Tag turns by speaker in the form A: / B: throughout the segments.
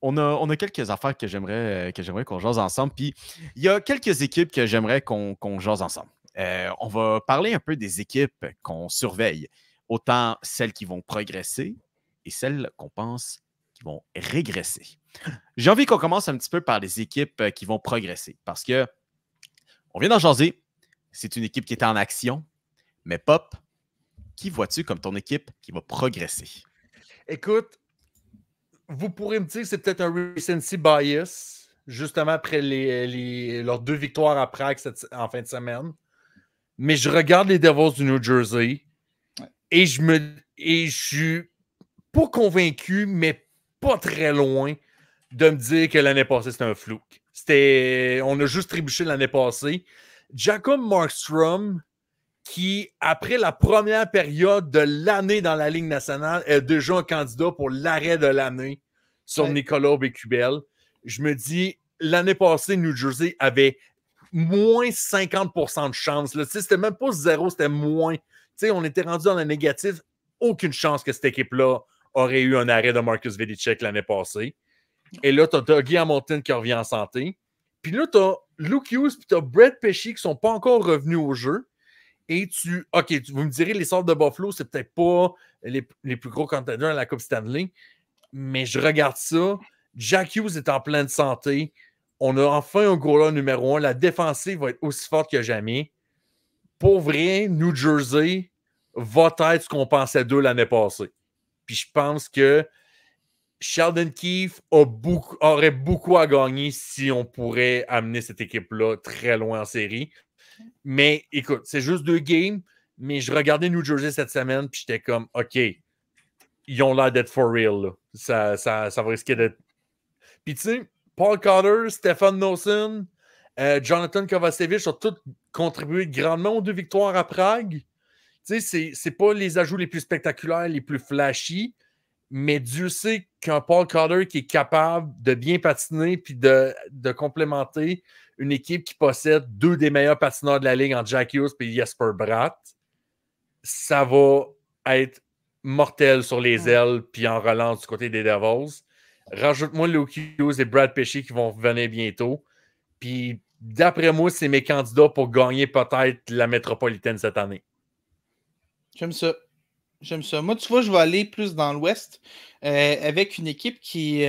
A: on a quelques affaires que j'aimerais qu'on jase ensemble. Puis il y a quelques équipes que j'aimerais qu'on jase ensemble. On va parler un peu des équipes qu'on surveille, autant celles qui vont progresser et celles qu'on pense qui vont régresser. J'ai envie qu'on commence un petit peu par les équipes qui vont progresser parce que on vient d'en jaser. C'est une équipe qui est en action, mais Pop, qui vois-tu comme ton équipe qui va progresser?
B: Écoute, vous pourrez me dire que c'est peut-être un recency bias, justement après leurs 2 victoires à Prague en fin de semaine. Mais je regarde les Devils du New Jersey et je suis pas convaincu, mais pas très loin de me dire que l'année passée, c'était un flou. On a juste trébuché l'année passée. Jacob Markstrom, qui, après la première période de l'année dans la Ligue nationale, est déjà un candidat pour l'arrêt de l'année sur Nicolas Bécubel. Je me dis, l'année passée, New Jersey avait moins 50% de chance. C'était même pas 0, c'était moins. On était rendu dans le négatif. Aucune chance que cette équipe-là aurait eu un arrêt de Marcus Vedicek l'année passée. Et là, tu as Guy Hamilton qui revient en santé. Puis là, tu as Luke Hughes et tu as Brett Pesci qui ne sont pas encore revenus au jeu. Et vous me direz, les sortes de Buffalo, c'est peut-être pas les plus gros contenders à la Coupe Stanley, mais je regarde ça. Jack Hughes est en pleine santé. On a enfin un goaler numéro 1. La défensive va être aussi forte que jamais. Pour vrai, New Jersey va être ce qu'on pensait d'eux l'année passée. Puis je pense que Sheldon Keefe aurait beaucoup à gagner si on pourrait amener cette équipe-là très loin en série. Mais écoute, c'est juste 2 games, mais je regardais New Jersey cette semaine, puis j'étais comme, OK, ils ont l'air d'être for real. Là. Ça va risquer d'être. Puis tu sais, Paul Cotter, Stefan Noesen, Jonathan Kovacevic ont tous contribué grandement aux 2 victoires à Prague. Tu sais, c'est pas les ajouts les plus spectaculaires, les plus flashy, mais Dieu sait qu'un Paul Cotter qui est capable de bien patiner puis de complémenter une équipe qui possède 2 des meilleurs patineurs de la ligue en Jack Hughes et Jesper Bratt, ça va être mortel sur les ailes puis en relance du côté des Devils. Rajoute-moi Luke Hughes et Brad Pesci qui vont venir bientôt. Puis d'après moi, c'est mes candidats pour gagner peut-être la métropolitaine cette année.
C: J'aime ça. J'aime ça. Moi, tu vois, je vais aller plus dans l'Ouest avec une équipe qui,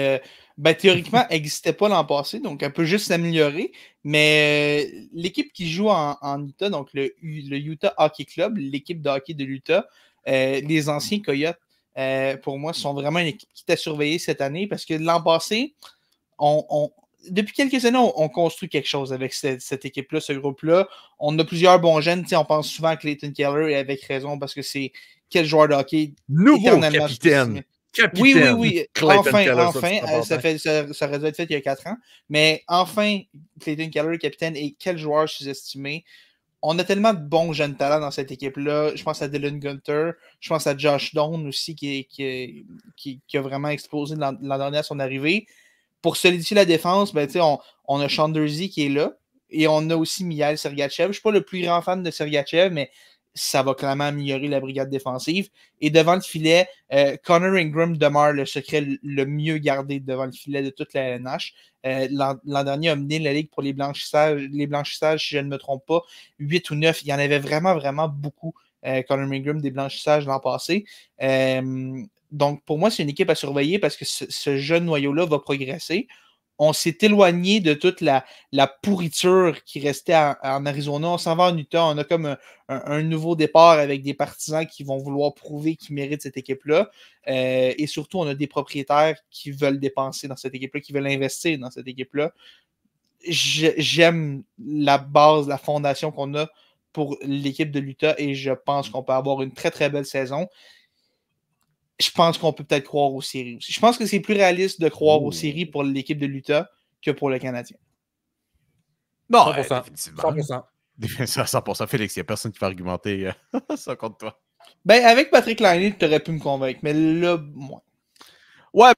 C: théoriquement, n'existait pas l'an passé, donc elle peut juste s'améliorer. Mais l'équipe qui joue en Utah, donc le Utah Hockey Club, l'équipe de hockey de l'Utah, les anciens Coyotes, pour moi, sont vraiment une équipe qui t'a surveillé cette année parce que l'an passé, depuis quelques années, on construit quelque chose avec cette équipe-là, ce groupe-là. On a plusieurs bons jeunes. On pense souvent à Clayton Keller et avec raison parce que c'est quel joueur de hockey
B: nouveau capitaine.
C: Oui. Enfin. Ça aurait dû être fait il y a 4 ans. Mais enfin, Clayton Keller, capitaine, et quel joueur sous-estimé. On a tellement de bons jeunes talents dans cette équipe-là. Je pense à Dylan Gunter. Je pense à Josh Doan aussi qui a vraiment explosé l'an dernier à son arrivée. Pour solidifier la défense, on a Chanderzy qui est là. Et on a aussi Mikhail Sergachev. Je ne suis pas le plus grand fan de Sergachev, mais ça va clairement améliorer la brigade défensive. Et devant le filet, Connor Ingram demeure le secret le mieux gardé devant le filet de toute la LNH. L'an dernier a mené la Ligue pour les blanchissages, si je ne me trompe pas, 8 ou 9. Il y en avait vraiment, vraiment beaucoup, Connor Ingram, des blanchissages l'an passé. Donc, pour moi, c'est une équipe à surveiller parce que ce jeune noyau-là va progresser. On s'est éloigné de toute la pourriture qui restait en Arizona. On s'en va en Utah. On a comme un nouveau départ avec des partisans qui vont vouloir prouver qu'ils méritent cette équipe-là. Et surtout, on a des propriétaires qui veulent dépenser dans cette équipe-là, qui veulent investir dans cette équipe-là. J'aime la base, la fondation qu'on a pour l'équipe de l'Utah et je pense qu'on peut avoir une très, très belle saison. Je pense qu'on peut peut-être croire aux séries aussi. Je pense que c'est plus réaliste de croire aux séries pour l'équipe de l'Utah que pour le Canadien.
A: Non,
B: 100%. 100%.
A: 100%. Félix, il n'y a personne qui va argumenter ça contre toi.
C: Avec Patrick Laine, tu aurais pu me convaincre, mais là, moins.
A: Ouais,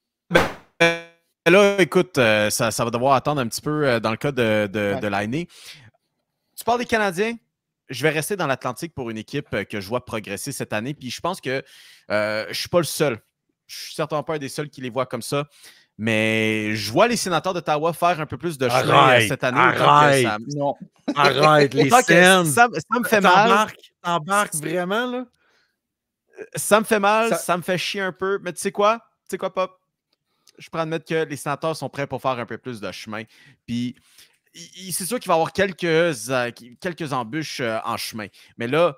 A: là, écoute, ça va devoir attendre un petit peu dans le cas de Laine. Tu parles des Canadiens? Je vais rester dans l'Atlantique pour une équipe que je vois progresser cette année. Puis je pense que je ne suis pas le seul. Je ne suis certainement pas un des seuls qui les voit comme ça. Mais je vois les Sénateurs d'Ottawa faire un peu plus de chemin cette année. Arrête!
B: Non. Arrête, les Sens!
A: Ça me fait mal.
B: T'embarques vraiment, là?
A: Ça me fait mal, ça me fait chier un peu. Mais tu sais quoi? Pop? Je peux admettre que les Sénateurs sont prêts pour faire un peu plus de chemin. Puis, c'est sûr qu'il va y avoir quelques embûches en chemin. Mais là,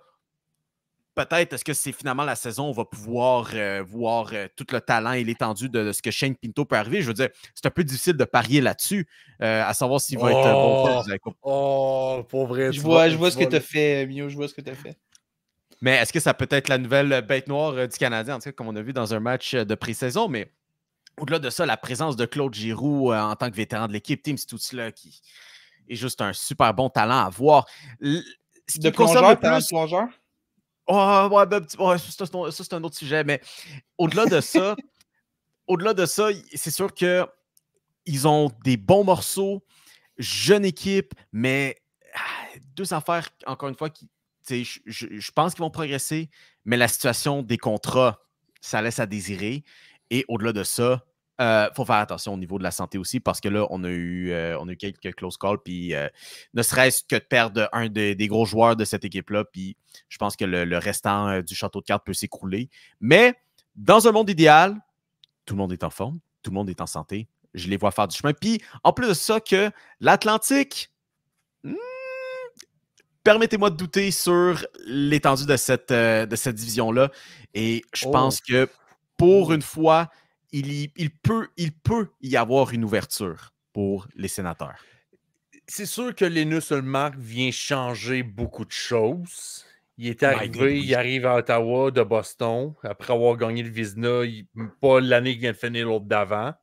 A: peut-être, est-ce que c'est finalement la saison où on va pouvoir voir tout le talent et l'étendue de ce que Shane Pinto peut arriver? Je veux dire, c'est un peu difficile de parier là-dessus, à savoir s'il va être bon.
B: Pour vrai.
C: Je vois ce que tu as fait, Mio. Je vois ce que tu as fait.
A: Mais est-ce que ça peut être la nouvelle bête noire du Canadien, en tout cas, comme on a vu dans un match de pré-saison? Mais au-delà de ça, la présence de Claude Giroux en tant que vétéran de l'équipe, Tim Stützle, qui est juste un super bon talent à voir.
C: Ce qui concerne le plus... plongeur?
A: Oh, ouais, ça, c'est un autre sujet, mais au-delà de ça, c'est sûr qu'ils ont des bons morceaux, jeune équipe, mais deux affaires, encore une fois, qui je pense qu'ils vont progresser, mais la situation des contrats, ça laisse à désirer. Et au-delà de ça, il faut faire attention au niveau de la santé aussi, parce que là, on a eu quelques close calls, puis ne serait-ce que de perdre un des gros joueurs de cette équipe-là, puis je pense que le restant du château de cartes peut s'écrouler. Mais dans un monde idéal, tout le monde est en forme, tout le monde est en santé. Je les vois faire du chemin. Puis en plus de ça, que l'Atlantique... permettez-moi de douter sur l'étendue de cette division-là. Et je pense que pour une fois, il peut y avoir une ouverture pour les Sénateurs.
B: C'est sûr que Linus Ullmark vient changer beaucoup de choses. Il est arrivé, il arrive à Ottawa de Boston, après avoir gagné le Vizina, pas l'année qui vient de finir l'autre d'avant.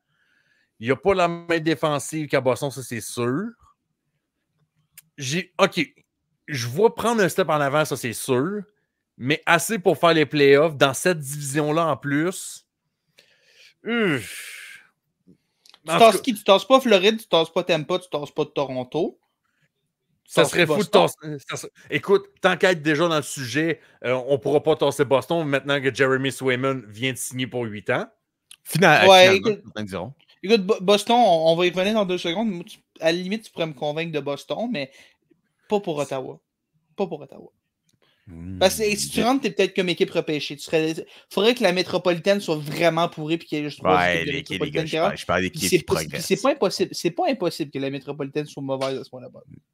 B: Il n'y a pas la main défensive qu'à Boston, ça c'est sûr. OK. Je vois prendre un step en avant, ça c'est sûr, mais assez pour faire les playoffs dans cette division-là en plus.
C: Tu tasses qui? Tu tasses pas Floride, tu tasses pas Tampa, tu tasses pas Toronto.
B: Ça serait fou de tasser. Écoute, tant qu'à être déjà dans le sujet, on pourra pas tasser Boston maintenant que Jeremy Swayman vient de signer pour 8 ans.
A: Finalement,
C: écoute, Boston, on va y revenir dans 2 secondes. À la limite, tu pourrais me convaincre de Boston, mais pas pour Ottawa. Pas pour Ottawa. Parce que si tu rentres, t'es peut-être comme équipe repêchée. Faudrait que la métropolitaine soit vraiment pourrie puis qu'il y ait juste 3 équipes de métropolitaine.
A: Je parle d'équipe qui progresse.
C: C'est pas impossible que la métropolitaine soit mauvaise à ce point-là.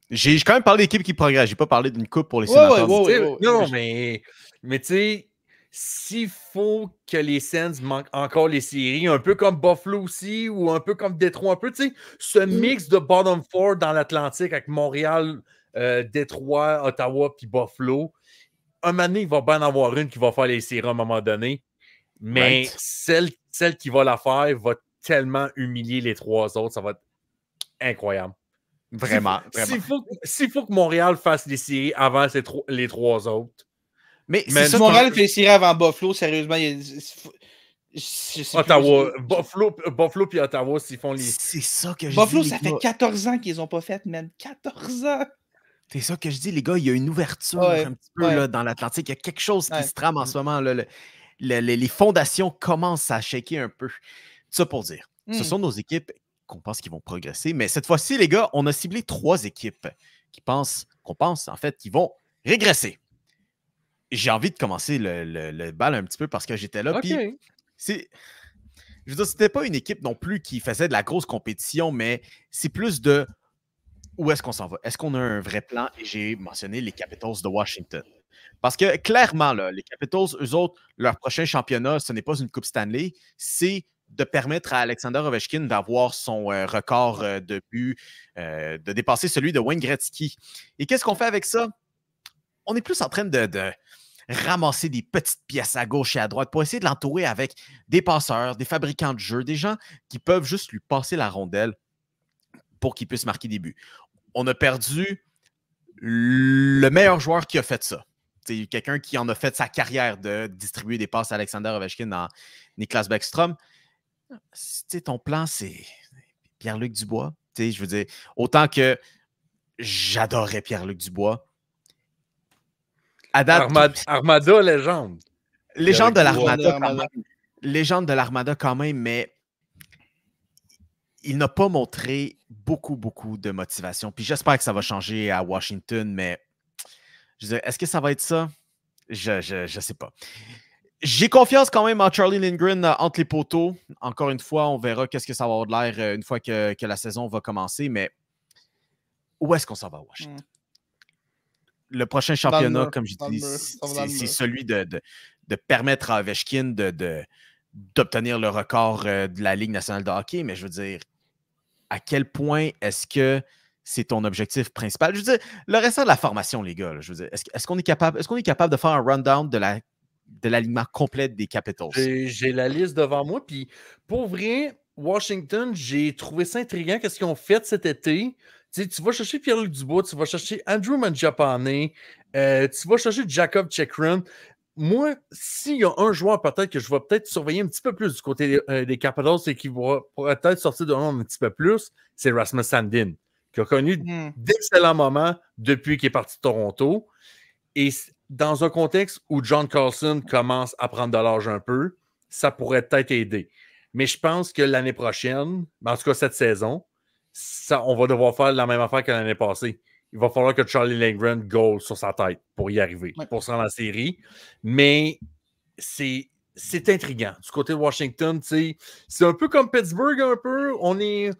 A: J'ai quand même parlé d'équipe qui progresse. J'ai pas parlé d'une coupe pour les Sénateurs.
B: Non, mais tu sais, s'il faut que les Sens manquent encore les séries, un peu comme Buffalo aussi, ou un peu comme Détroit, un peu, tu sais, ce mix de bottom four dans l'Atlantique avec Montréal, Détroit, Ottawa puis Buffalo, un moment donné, il va bien en avoir une qui va faire les séries à un moment donné, mais celle qui va la faire va tellement humilier les 3 autres, ça va être incroyable.
A: Vraiment.
B: S'il faut que Montréal fasse les séries avant les 3 autres.
C: Mais si Montréal fait les séries avant Buffalo, sérieusement,
B: Ottawa, Buffalo puis Ottawa, s'ils font les...
A: C'est ça que je
C: Buffalo,
A: dis.
C: ça fait 14 ans qu'ils n'ont pas fait, même. 14 ans!
A: C'est ça que je dis, les gars, il y a une ouverture un petit peu là, dans l'Atlantique. Il y a quelque chose qui se trame en ce moment. Là, les fondations commencent à shaker un peu. Ça pour dire, ce sont nos équipes qu'on pense qu'ils vont progresser. Mais cette fois-ci, les gars, on a ciblé 3 équipes qu'on pense en fait qui vont régresser. J'ai envie de commencer le bal un petit peu parce que j'étais là. Puis je veux dire, c'était pas une équipe non plus qui faisait de la grosse compétition, mais c'est plus de où est-ce qu'on s'en va? Est-ce qu'on a un vrai plan? Et j'ai mentionné les Capitals de Washington. Parce que clairement, là, les Capitals, eux autres, leur prochain championnat, ce n'est pas une Coupe Stanley, c'est de permettre à Alexander Ovechkin d'avoir son record de but, de dépasser celui de Wayne Gretzky. Et qu'est-ce qu'on fait avec ça? On est plus en train de ramasser des petites pièces à gauche et à droite pour essayer de l'entourer avec des passeurs, des fabricants de jeux, des gens qui peuvent juste lui passer la rondelle pour qu'il puisse marquer des buts. On a perdu le meilleur joueur qui a fait ça. C'est quelqu'un qui en a fait sa carrière de distribuer des passes à Alexander Ovechkin dans Niklas Bäckström. Ton plan, c'est Pierre-Luc Dubois. Je veux dire, autant que j'adorais Pierre-Luc Dubois.
B: Armada, légende.
A: Légende de l'Armada quand même. Légende de l'Armada quand même, mais il n'a pas montré beaucoup de motivation. Puis j'espère que ça va changer à Washington, mais je veux dire, est-ce que ça va être ça? Je sais pas. J'ai confiance quand même en Charlie Lindgren entre les poteaux. Encore une fois, on verra qu'est-ce que ça va avoir de l'air une fois que la saison va commencer, mais où est-ce qu'on s'en va à Washington? Le prochain championnat, comme je dis, c'est celui de permettre à Ovechkin d'obtenir le record de la Ligue nationale de hockey, mais je veux dire, à quel point est-ce que c'est ton objectif principal? Je veux dire, le restant de la formation, les gars, je veux dire, est-ce qu'on est capable de faire un rundown de l'alignement complet des Capitals?
B: J'ai la liste devant moi, puis pour vrai, Washington, j'ai trouvé ça intriguant qu'est-ce qu'ils ont fait cet été. Tu vas chercher Pierre-Luc Dubois, tu vas chercher Andrew Mangiapane, tu vas chercher Jacob Chikrin. Moi, s'il y a un joueur peut-être que je vais peut-être surveiller un petit peu plus du côté des Capitals et qui va peut-être sortir de l'ombre un petit peu plus, c'est Rasmus Sandin, qui a connu d'excellents moments depuis qu'il est parti de Toronto. Et dans un contexte où John Carlson commence à prendre de l'âge un peu, ça pourrait peut-être aider. Mais je pense que l'année prochaine, en tout cas cette saison, on va devoir faire la même affaire que l'année passée. Il va falloir que Charlie Lindgren goal sur sa tête pour y arriver, pour se rendre en série. Mais c'est intriguant. Du côté de Washington, c'est un peu comme Pittsburgh, un peu. On veut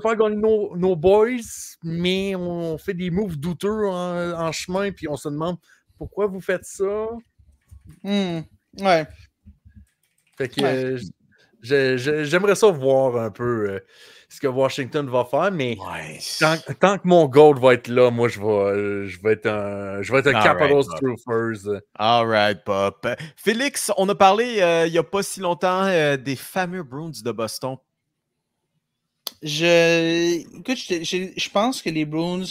B: pas gagner nos boys, mais on fait des moves douteux en chemin, puis on se demande pourquoi vous faites ça.
C: Ouais.
B: Fait que j'aimerais ça voir un peu ce que Washington va faire, mais tant que mon goal va être là, moi je vais être un Capitals Troopers.
A: All right, Pop. Félix, on a parlé il n'y a pas si longtemps des fameux Bruins de Boston.
C: Écoute, je pense que les Bruins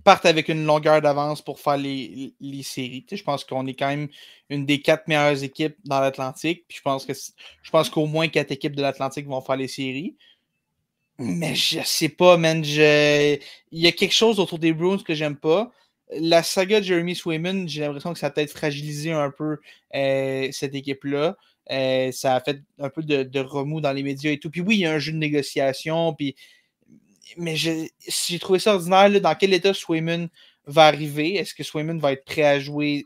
C: partent avec une longueur d'avance pour faire les séries. Je pense qu'on est quand même une des 4 meilleures équipes dans l'Atlantique. Puis je pense qu'au moins 4 équipes de l'Atlantique vont faire les séries. Mais je sais pas, man. Il y a quelque chose autour des Bruins que j'aime pas. La saga de Jeremy Swayman, j'ai l'impression que ça a peut-être fragilisé un peu cette équipe-là. Ça a fait un peu de remous dans les médias et tout. Puis oui, il y a un jeu de négociation. Mais j'ai trouvé ça ordinaire. Là, dans quel état Swayman va arriver? Est-ce que Swayman va être prêt à jouer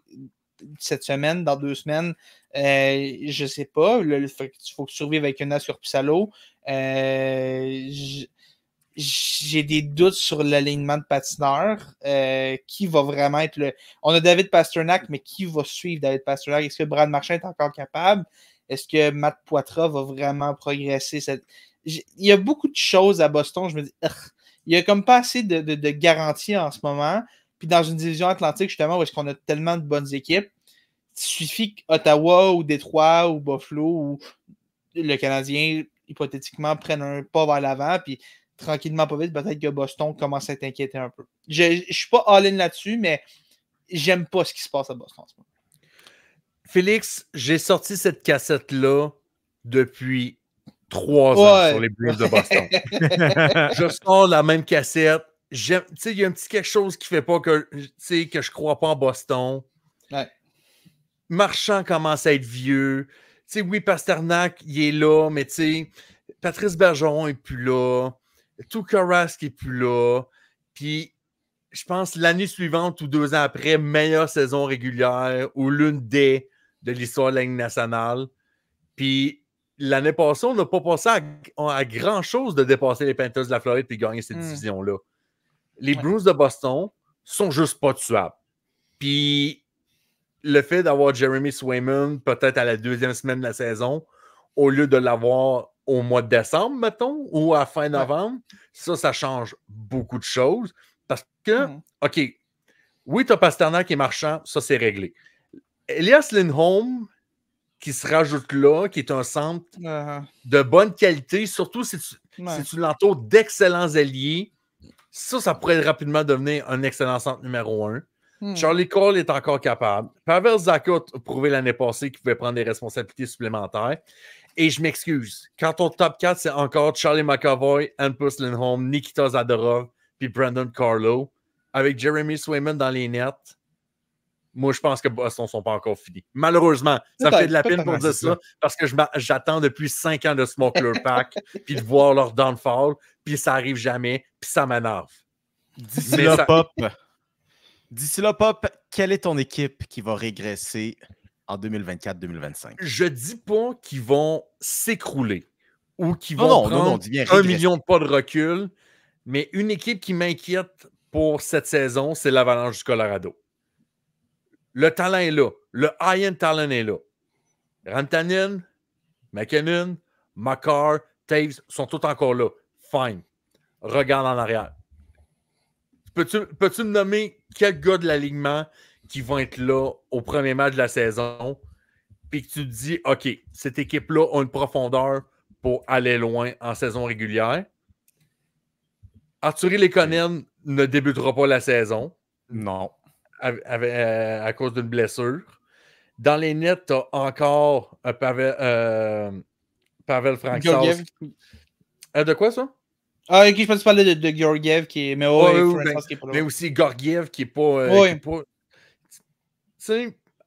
C: cette semaine, dans 2 semaines? Je sais pas. Il faut que tu survives avec un as sur Pissalo. J'ai des doutes sur l'alignement de patineurs. Qui va vraiment être le... On a David Pastrnak, mais qui va suivre David Pastrnak? Est-ce que Brad Marchand est encore capable? Est-ce que Matt Poitras va vraiment progresser? Il y a beaucoup de choses à Boston. Je me dis, il y a comme pas assez de garanties en ce moment. Puis dans une division atlantique, justement, où est-ce qu'on a tellement de bonnes équipes, il suffit qu'Ottawa ou Détroit ou Buffalo ou le Canadien, hypothétiquement, prennent un pas vers l'avant, puis tranquillement, pas vite, peut-être que Boston commence à être inquiété un peu. Je suis pas all-in là-dessus, mais j'aime pas ce qui se passe à Boston en ce moment.
B: Félix, j'ai sorti cette cassette-là depuis 3 ans sur les Bruins de Boston. Je sors la même cassette. Il y a un petit quelque chose qui fait pas que je crois pas en Boston.
C: Ouais.
B: Marchand commence à être vieux. Oui, Pasternak, il est là, mais Patrice Bergeron est plus là. Tuukka Rask est plus là. Puis, je pense l'année suivante ou 2 ans après, meilleure saison régulière ou l'une des de l'histoire de la Ligue nationale. Puis, l'année passée, on n'a pas passé à grand-chose de dépasser les Panthers de la Floride et gagner cette division-là. Les Bruins de Boston sont juste pas tuables. Puis, le fait d'avoir Jeremy Swayman peut-être à la 2e semaine de la saison, au lieu de l'avoir au mois de décembre, mettons, ou à fin novembre, ça change beaucoup de choses. Parce que, OK, oui, tu as Pasternak et Marchand, ça c'est réglé. Elias Lindholm, qui se rajoute là, qui est un centre de bonne qualité, surtout si tu l'entoures d'excellents alliés, ça pourrait rapidement devenir un excellent centre numéro 1. Charlie Cole est encore capable. Pavel Zacha a prouvé l'année passée qu'il pouvait prendre des responsabilités supplémentaires. Et je m'excuse, quand ton top 4, c'est encore Charlie McAvoy, Hampus Lindholm, Nikita Zadorov, puis Brandon Carlo, avec Jeremy Swayman dans les nets, moi, je pense que Boston ne sont pas encore finis. Malheureusement, ça me fait de la peine pour dire ça, parce que j'attends depuis 5 ans de Smoker Pack, puis de voir leur downfall, puis ça n'arrive jamais, puis ça m'énerve.
A: D'ici là, Pop, quelle est ton équipe qui va régresser en 2024-2025?
B: Je dis pas qu'ils vont s'écrouler ou qu'ils vont prendre 1 million de pas de recul, mais une équipe qui m'inquiète pour cette saison, c'est l'Avalanche du Colorado. Le talent est là. Le high-end talent est là. Rantanen, McKinnon, Makar, Taves sont tous encore là. Fine. Regarde en arrière. Peux-tu me nommer quelques gars de l'alignement qui vont être là au premier match de la saison, puis que tu te dis, OK, cette équipe-là a une profondeur pour aller loin en saison régulière? Arturi Lekonen ne débutera pas la saison.
A: Non.
B: À cause d'une blessure. Dans les nets, tu as encore Pavel Francouz. De quoi ça?
C: Ah, ok, je pense que tu parlais de Georgiev qui est. Mais,
B: mais aussi Georgiev qui n'est pas.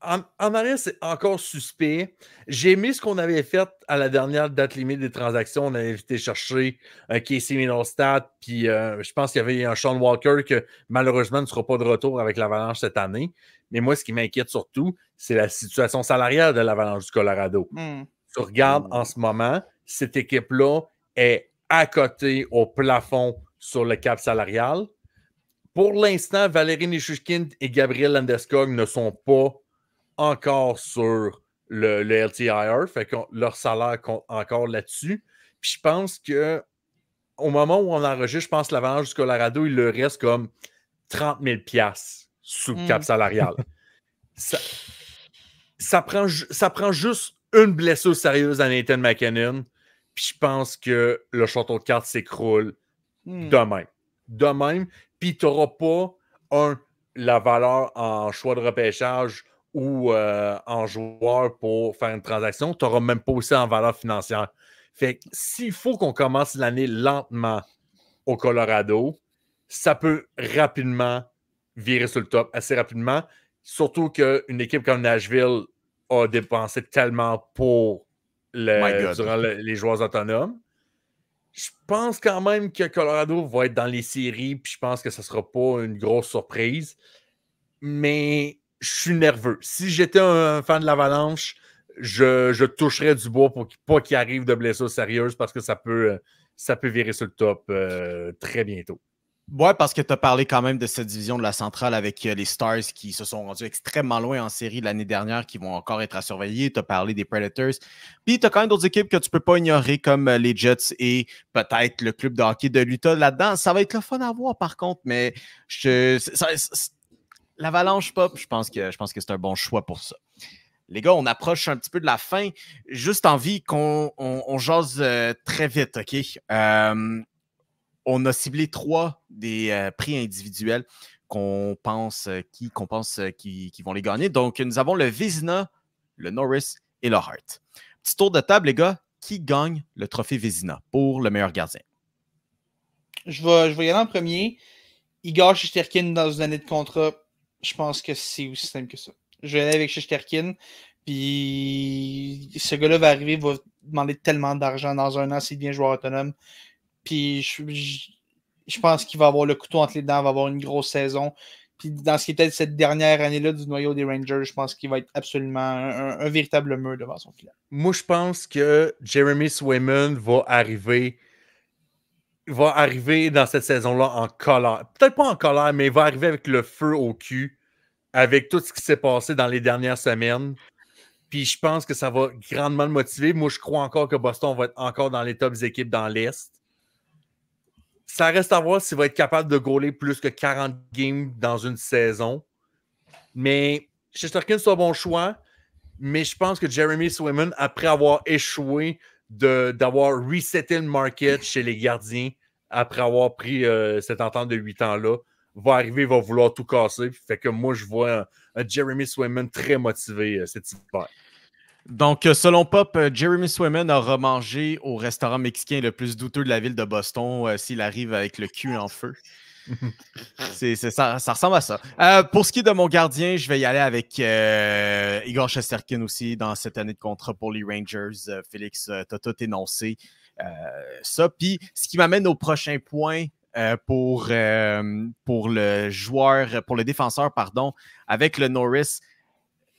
B: En arrière, c'est encore suspect. J'ai aimé ce qu'on avait fait à la dernière date limite des transactions. On avait été chercher Casey Mittelstadt, puis je pense qu'il y avait un Sean Walker que malheureusement ne sera pas de retour avec l'Avalanche cette année. Mais moi, ce qui m'inquiète surtout, c'est la situation salariale de l'Avalanche du Colorado. Tu regardes en ce moment, cette équipe-là est à côté au plafond sur le cap salarial. Pour l'instant, Valérie Nichushkin et Gabriel Landeskog ne sont pas encore sur le LTIR, fait que leur salaire compte encore là-dessus. Puis je pense que au moment où on enregistre, je pense que l'Avalanche du Colorado, il leur reste comme 30 000 $ sous le cap salarial. Ça prend juste une blessure sérieuse à Nathan McKinnon, puis je pense que le château de cartes s'écroule de même. Puis tu n'auras pas la valeur en choix de repêchage ou en joueur pour faire une transaction, tu n'auras même pas aussi en valeur financière. Fait que s'il faut qu'on commence l'année lentement au Colorado, ça peut rapidement virer sur le top, assez rapidement. Surtout qu'une équipe comme Nashville a dépensé tellement pour durant les joueurs autonomes. Je pense quand même que Colorado va être dans les séries, puis je pense que ce ne sera pas une grosse surprise. Mais je suis nerveux. Si j'étais un fan de l'Avalanche, je toucherais du bois pour pas qu'il arrive de blessures sérieuses parce que ça peut virer sur le top très bientôt.
A: Ouais, parce que tu as parlé quand même de cette division de la centrale avec les Stars qui se sont rendus extrêmement loin en série l'année dernière, qui vont encore être à surveiller. Tu as parlé des Predators. Puis tu as quand même d'autres équipes que tu peux pas ignorer, comme les Jets et peut-être le club de hockey de l'Utah là-dedans. Ça va être le fun à voir par contre, mais l'Avalanche Pop, je pense que c'est un bon choix pour ça. Les gars, on approche un petit peu de la fin. Juste envie qu'on jase très vite, OK? On a ciblé 3 des prix individuels qu'on pense qui vont les gagner. Donc, nous avons le Vezina, le Norris et le Hart. Petit tour de table, les gars. Qui gagne le trophée Vezina pour le meilleur gardien?
C: Je vais y aller en premier. Igor Shesterkin dans une année de contrat. Je pense que c'est aussi simple que ça. Je vais aller avec Shesterkin. Puis ce gars-là va arriver, va demander tellement d'argent dans un an s'il devient joueur autonome. Puis je pense qu'il va avoir le couteau entre les dents, va avoir une grosse saison. Puis dans ce qui est peut-être cette dernière année-là du noyau des Rangers, je pense qu'il va être absolument un véritable mur devant son filet.
B: Moi, je pense que Jeremy Swayman va arriver dans cette saison-là en colère. Peut-être pas en colère, mais il va arriver avec le feu au cul, avec tout ce qui s'est passé dans les dernières semaines. Puis je pense que ça va grandement le motiver. Moi, je crois encore que Boston va être encore dans les tops équipes dans l'Est. Ça reste à voir s'il va être capable de goaler plus que 40 games dans une saison. Mais Shesterkin, c'est un bon choix. Mais je pense que Jeremy Swayman, après avoir échoué d'avoir reseté le market chez les gardiens, après avoir pris cette entente de 8 ans-là, va arriver, va vouloir tout casser. Fait que moi, je vois un Jeremy Swayman très motivé cet hiver.
A: Donc, selon Pop, Jeremy Swayman aura mangé au restaurant mexicain le plus douteux de la ville de Boston s'il arrive avec le cul en feu. Ça ressemble à ça. Pour ce qui est de mon gardien, je vais y aller avec Igor Shesterkin aussi dans cette année de contrat pour les Rangers. Félix, t'as tout énoncé. Ça. Puis, ce qui m'amène au prochain point pour le défenseur, pardon, avec le Norris.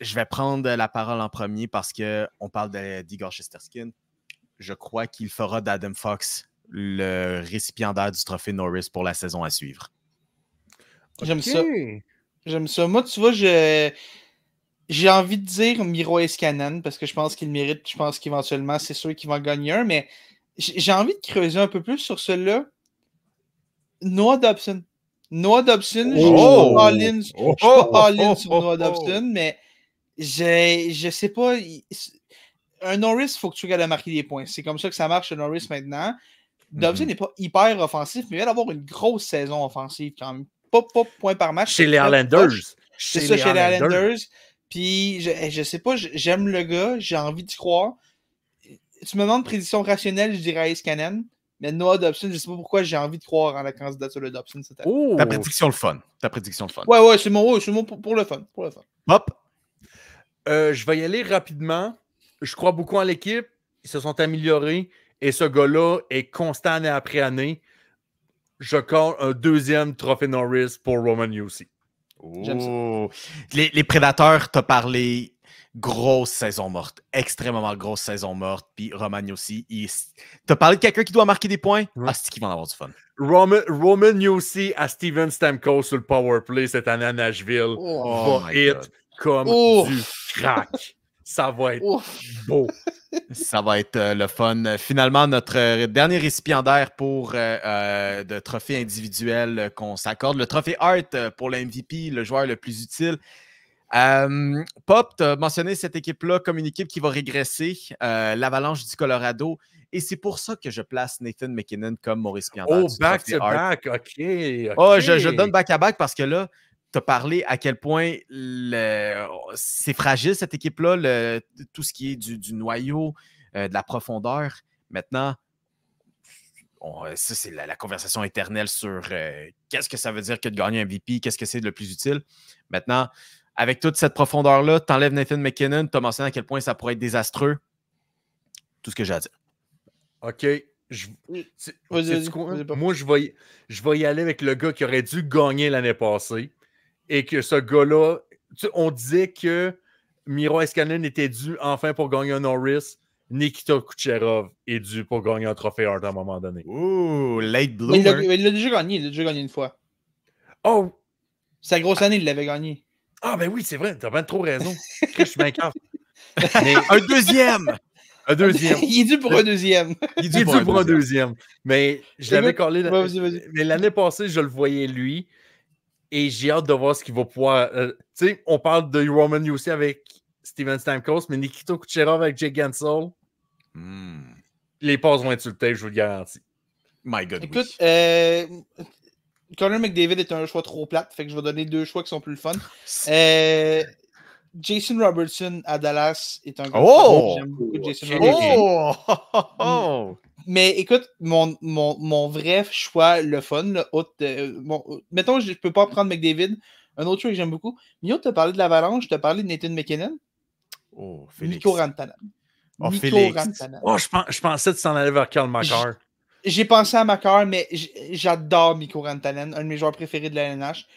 A: Je vais prendre la parole en premier parce qu'on parle d'Igor Shesterkin. Je crois qu'il fera d'Adam Fox le récipiendaire du trophée Norris pour la saison à suivre.
C: J'aime ça. J'aime ça. Moi, tu vois, j'ai envie de dire Miro Heiskanen parce que je pense qu'il mérite. Je pense qu'éventuellement, c'est sûr qu'il va en gagner un, mais j'ai envie de creuser un peu plus sur celui-là. Noah Dobson. Je suis pas all-in sur Noah Dobson, mais je sais pas. Un Norris, il faut que tu regardes à marquer des points. C'est comme ça que ça marche, le Norris, maintenant. Dobson n'est pas hyper offensif, mais il va avoir une grosse saison offensive quand même. Pas point par match.
B: Chez les Islanders.
C: C'est ça, chez les Islanders. Puis, je sais pas, j'aime le gars, j'ai envie d'y croire. Tu me demandes prédiction rationnelle, je dirais Heiskanen. Mais Noah Dobson, je sais pas pourquoi j'ai envie de croire en la candidature de Dobson cette année.
A: Ta prédiction le fun.
C: Ouais, c'est mon pour le fun.
A: Hop.
B: Je vais y aller rapidement. Je crois beaucoup en l'équipe. Ils se sont améliorés. Et ce gars-là est constant année après année. Je compte un deuxième trophée Norris pour Roman Josi.
C: J'aime ça.
A: Les Prédateurs, t'as parlé grosse saison morte. Extrêmement grosse saison morte. Puis Roman Josi, t'as parlé de quelqu'un qui doit marquer des points?
B: Ouais.
A: C'est qui va en avoir du fun.
B: Roman Josi à Steven Stamkos sur le powerplay cette année à Nashville va être comme du crack. Ça va être beau.
A: Ça va être le fun. Finalement, notre dernier récipiendaire pour de trophée individuel qu'on s'accorde, le trophée Hart pour le MVP, le joueur le plus utile. Pop, tu as mentionné cette équipe-là comme une équipe qui va régresser, l'Avalanche du Colorado. Et c'est pour ça que je place Nathan MacKinnon comme mon récipiendaire.
B: Back-to-back, OK.
A: Je donne back-à-back parce que là, tu as parlé à quel point c'est fragile, cette équipe-là, tout ce qui est du noyau, de la profondeur. Maintenant, ça, c'est la conversation éternelle sur qu'est-ce que ça veut dire que de gagner un MVP, qu'est-ce que c'est le plus utile. Maintenant, avec toute cette profondeur-là, tu enlèves Nathan MacKinnon, tu as mentionné à quel point ça pourrait être désastreux. Tout ce que j'ai à dire.
B: OK. Moi, je vais y aller avec le gars qui aurait dû gagner l'année passée. Et que ce gars-là, on disait que Miro Heiskanen était dû enfin pour gagner un Norris. Nikita Kucherov est dû pour gagner un trophée Hart à un moment donné.
A: Ouh, late bloomer.
C: Il l'a déjà gagné. Il l'a déjà gagné une fois.
B: Oh!
C: Sa grosse année, il l'avait gagné.
B: Ah, ben oui, c'est vrai. T'as bien trop raison. Je suis bien cave.
A: Mais... Un deuxième!
C: Il est dû pour un deuxième.
B: Il est dû pour un deuxième. Mais je l'avais collé. Vas-y. Mais l'année passée, je le voyais lui. Et j'ai hâte de voir ce qu'il va pouvoir. Tu sais, on parle de Roman Josi avec Steven Stamkos, mais Nikita Kucherov avec Jake Guentzel. Les passes vont être sur le tape, je vous le garantis.
A: My God.
C: Écoute, Connor McDavid est un choix trop plate, fait que je vais donner deux choix qui sont plus le fun. Jason Robertson à Dallas est un gros J'aime beaucoup Jason Robertson. Mais écoute, mon vrai choix, le fun, mettons, je ne peux pas prendre McDavid. Un autre choix que j'aime beaucoup. Mio, tu as parlé de l'Avalanche, tu as parlé de Nathan MacKinnon.
A: Félix.
C: Mikko Rantanen.
B: Je pensais que tu t'en allais vers Karl Makar.
C: J'ai pensé à Makar, mais j'adore Mikko Rantanen, un de mes joueurs préférés de la LNH.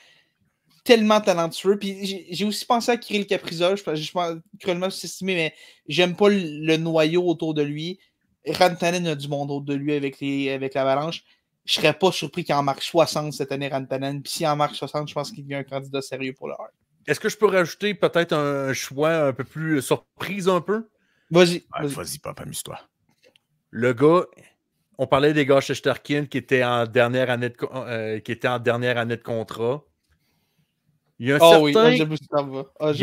C: Tellement talentueux. Puis j'ai aussi pensé à Kirill Kaprizov. Je pense cruellement sous-estimé, mais j'aime pas le noyau autour de lui. Rantanen a du monde autour de lui avec l'Avalanche. Je serais pas surpris qu'il en marque 60 cette année, Rantanen. Puis s'il en marque 60, je pense qu'il devient un candidat sérieux pour le Hart.
B: Est-ce que je peux rajouter peut-être un choix un peu plus surprise un peu?
C: Vas-y.
A: Vas-y, papa, amuse-toi.
B: Le gars, on parlait des gars Shesterkin qui était en dernière année de contrat. Il y a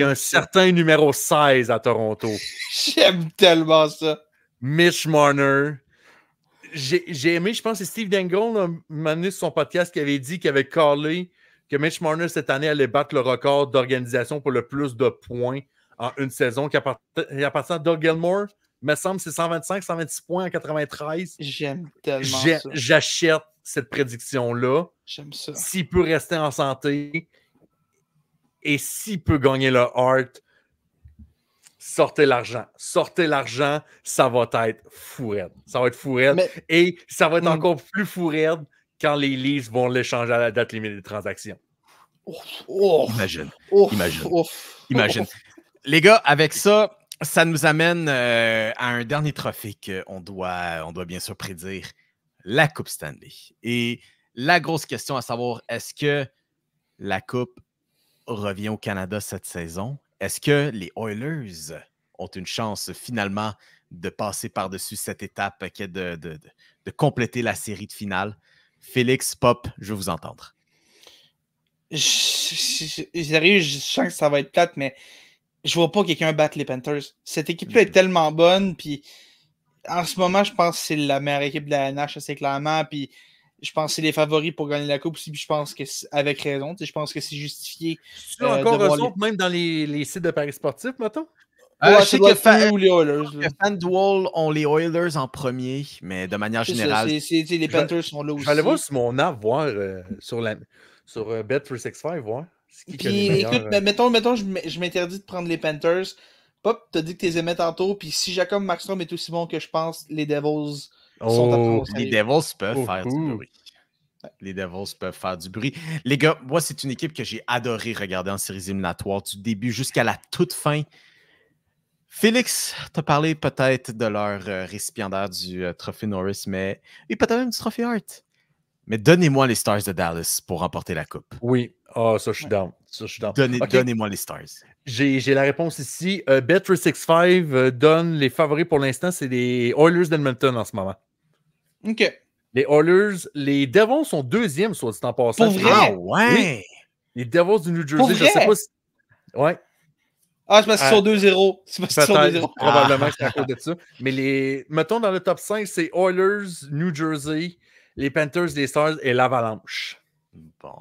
B: un certain numéro 16 à Toronto.
C: J'aime tellement ça.
B: Mitch Marner. J'ai aimé, je pense que c'est Steve Dangle, un moment donné sur son podcast, qui avait dit qu'il avait callé que Mitch Marner, cette année, allait battre le record d'organisation pour le plus de points en une saison. Qu'à partir de Doug Gilmour, il me semble que c'est 125, 126 points en 93.
C: J'aime tellement ça.
B: J'achète cette prédiction-là.
C: J'aime ça.
B: S'il peut rester en santé et s'il peut gagner le Hart, sortez l'argent. Sortez l'argent, ça va être fou raide. Ça va être fou raide. Et ça va être encore plus fou raide quand les Leafs vont l'échanger à la date limite des transactions.
A: Imagine. Les gars, avec ça, ça nous amène à un dernier trophée qu'on doit bien sûr prédire, la Coupe Stanley. Et la grosse question à savoir, est-ce que la Coupe revient au Canada cette saison? Est-ce que les Oilers ont une chance finalement de passer par-dessus cette étape qui est de compléter la série de finale? Félix, Pop, je veux vous entendre.
C: Sérieux, je sens que ça va être plate, mais je vois pas quelqu'un battre les Panthers. Cette équipe-là est tellement bonne, puis en ce moment, je pense que c'est la meilleure équipe de la NH, assez clairement, puis je pense que c'est les favoris pour gagner la Coupe aussi, puis je pense que avec raison, je pense que c'est justifié.
B: Tu as encore raison, même dans les sites de paris sportifs, mettons?
A: Je sais que les Oilers. FanDuel ont les Oilers en premier, mais de manière générale.
C: Les Panthers sont là aussi.
B: Je vais aller voir sur mon app, voir sur Bet365, voir.
C: Puis écoute, mettons je m'interdis de prendre les Panthers. Pop, t'as dit que tu les aimais tantôt, puis si Jacob Markstrom est aussi bon que je pense, les Devils sont à prendre au sérieux.
A: Les Devils peuvent faire du bruit. Les Devils peuvent faire du bruit. Les gars, moi, c'est une équipe que j'ai adoré regarder en séries éliminatoires du début jusqu'à la toute fin. Félix, tu as parlé peut-être de leur récipiendaire du trophée Norris, mais et peut-être même du trophée Hart. Mais donnez-moi les Stars de Dallas pour remporter la Coupe.
B: Oui, ça, je suis down.
A: Donnez-moi les Stars.
B: J'ai la réponse ici. Bet365 donne les favoris pour l'instant, c'est les Oilers d'Edmonton en ce moment.
C: OK.
B: Les Oilers, les Devils sont deuxième, soit dit en passant.
C: Pour vrai?
A: Ah ouais! Oui.
B: Les Devils du New Jersey, je sais pas si... Ouais.
C: Ah, c'est parce qu'ils sont 2-0. C'est parce qu'ils sont 2-0.
B: Probablement que c'est à cause de ça. Mais mettons dans le top 5, c'est Oilers, New Jersey, les Panthers, les Stars et l'Avalanche.
A: Bon.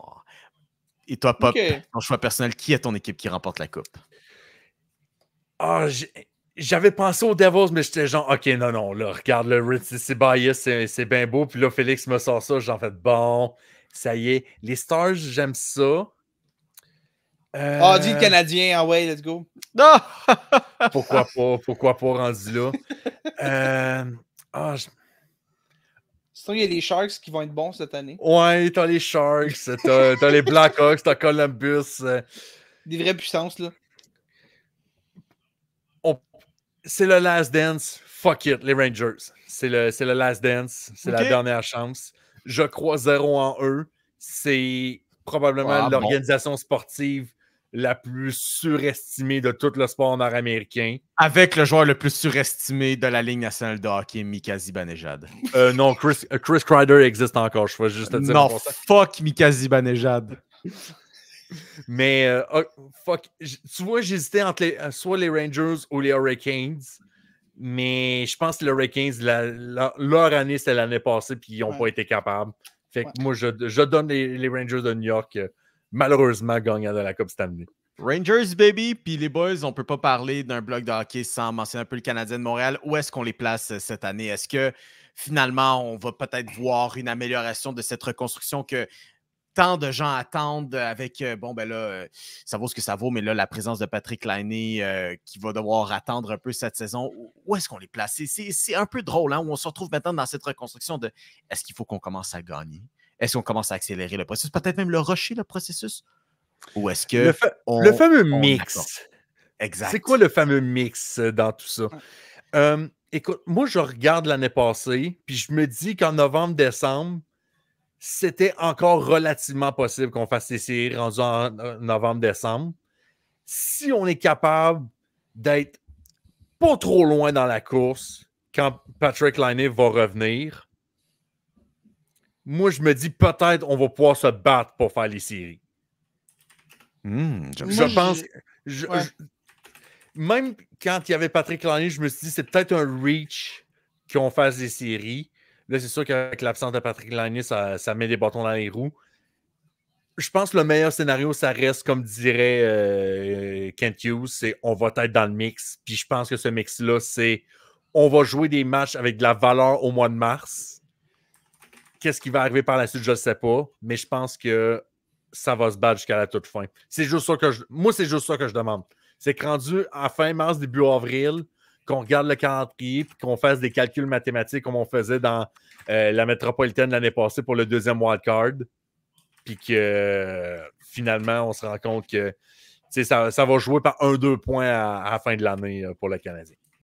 A: Et toi, Pop, ton choix personnel, qui est ton équipe qui remporte la Coupe?
B: J'avais pensé aux Devils, mais j'étais genre, OK, non, là, regarde, le c'est bias, c'est bien beau. Puis là, Félix me sort ça, j'en fais bon, ça y est. Les Stars, j'aime ça.
C: Dis le Canadien, ouais, let's go.
A: Non!
B: Pourquoi pas rendu là?
C: Sinon, il y a les Sharks qui vont être bons cette année.
B: Ouais, t'as les Sharks, t'as les Blackhawks, t'as Columbus.
C: Des vraies puissances, là.
B: C'est le last dance. Fuck it, les Rangers. C'est le last dance. C'est la dernière chance. Je crois 0 en eux. C'est probablement l'organisation sportive la plus surestimée de tout le sport nord-américain.
A: Avec le joueur le plus surestimé de la Ligue nationale de hockey, Mika Zibanejad.
B: Non, Chris Kreider existe encore, je vais juste te dire.
A: Non, fuck Mika Zibanejad.
B: Mais, fuck, tu vois, j'hésitais entre soit les Rangers ou les Hurricanes. Mais je pense que les Hurricanes, leur année, c'était l'année passée, puis ils n'ont pas été capables. Fait que moi, je donne les Rangers de New York, malheureusement, gagnant de la Coupe Stanley.
A: Rangers, baby, puis les boys, on ne peut pas parler d'un bloc de hockey sans mentionner un peu le Canadien de Montréal. Où est-ce qu'on les place cette année? Est-ce que finalement, on va peut-être voir une amélioration de cette reconstruction que tant de gens attendent avec, ça vaut ce que ça vaut, mais là, la présence de Patrick Laine qui va devoir attendre un peu cette saison. Où est-ce qu'on les place? C'est un peu drôle, hein, où on se retrouve maintenant dans cette reconstruction de est-ce qu'il faut qu'on commence à gagner? Est-ce qu'on commence à accélérer le processus? Peut-être même le rusher, le processus? Ou est-ce que...
B: Le fameux mix.
A: Exact.
B: C'est quoi le fameux mix dans tout ça? Écoute, moi, je regarde l'année passée, puis je me dis qu'en novembre-décembre, c'était encore relativement possible qu'on fasse des séries rendues en novembre-décembre. Si on est capable d'être pas trop loin dans la course quand Patrick Laine va revenir, moi, je me dis peut-être on va pouvoir se battre pour faire les séries. Je pense... Même quand il y avait Patrick Laine, je me suis dit c'est peut-être un reach qu'on fasse des séries. Là, c'est sûr qu'avec l'absence de Patrick Laine, ça met des bâtons dans les roues. Je pense que le meilleur scénario, ça reste, comme dirait Kent Hughes, c'est on va être dans le mix. Puis je pense que ce mix-là, c'est on va jouer des matchs avec de la valeur au mois de mars. Qu'est-ce qui va arriver par la suite, je ne sais pas. Mais je pense que ça va se battre jusqu'à la toute fin. C'est juste ça que moi, c'est juste ça que je demande. C'est que rendu à fin mars, début avril, qu'on regarde le calendrier et qu'on fasse des calculs mathématiques comme on faisait dans la métropolitaine l'année passée pour le deuxième wildcard. Puis que finalement, on se rend compte que ça va jouer par 1-2 points à la fin de l'année pour le Canadien.